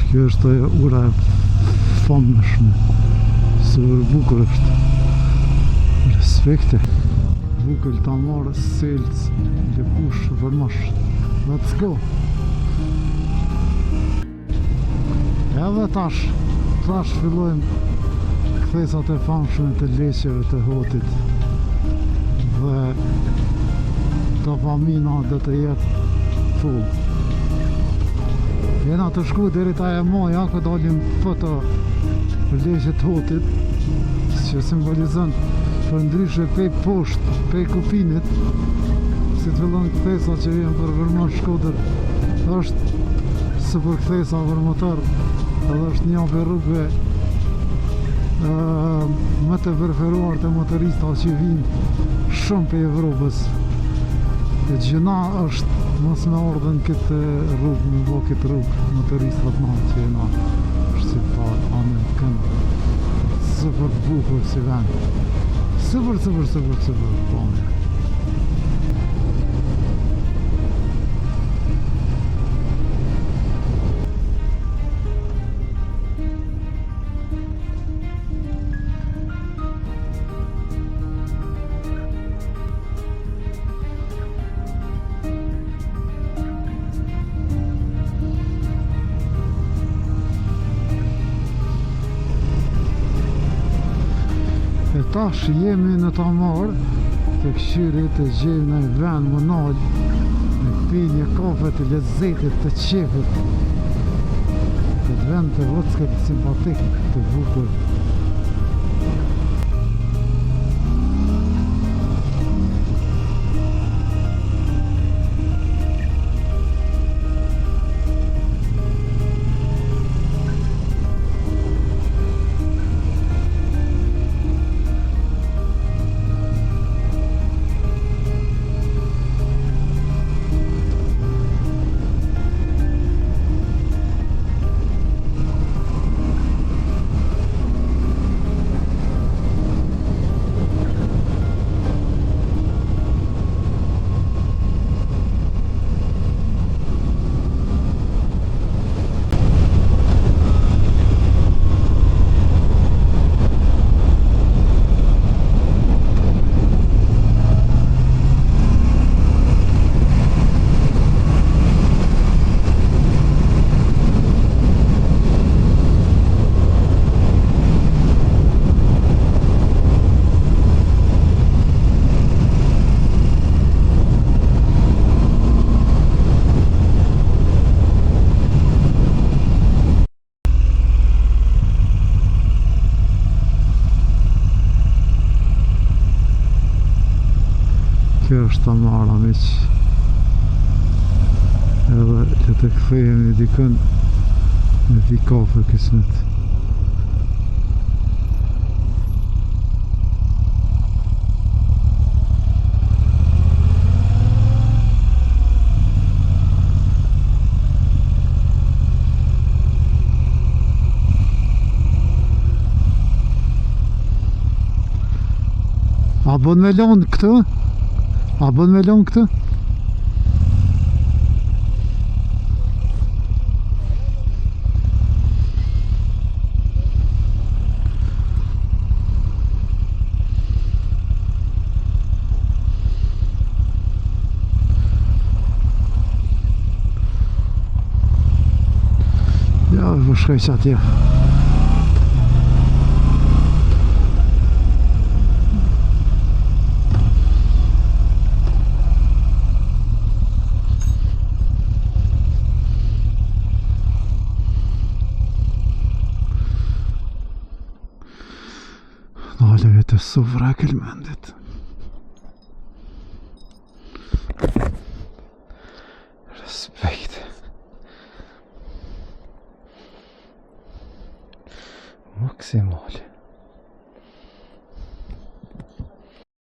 Kjo është ura e famshme. Super bukur është. Respekte. Bukur ta marrë selc, lëkush, vërmash. Let's go. Edhe tash fillojmë kthesat e famshme të leqeve të Hotit. Dhe dopamina dhe të jetë full. Jena të shku deri ta e moja, këtë dalim foto për leqe të Hotit, që simbolizën për ndryshe pej poshtë, pej kupinit, si të fillon kthesa që vjen për Vërmën Shkodër, është super kthesa për motor, edhe është një për rrugëve më të preferuar të motorista që vinë shumë për Evropës. E gjëna është mos me ardhen këtë rrugë, më bo këtë rrugë, motoristat ma që jena është si parë, anë këndë. Super bukur si vend. Super, bëme. E tash jemi në Tamar, të këshyrit të gjejmë në vend më nalë, me pi një kafe të lezetit të qefit, të vend të vëcket simpatik të bukur. Kjo është Tamara, miq. Edhe që të kthehemi dikën me pi kafe kismet. A bën me lonë këtë? A bën me lonë këtë? Ja, vëshkaj që atje. Nalëve të sovra këllmendit. Respekt. Maksimal.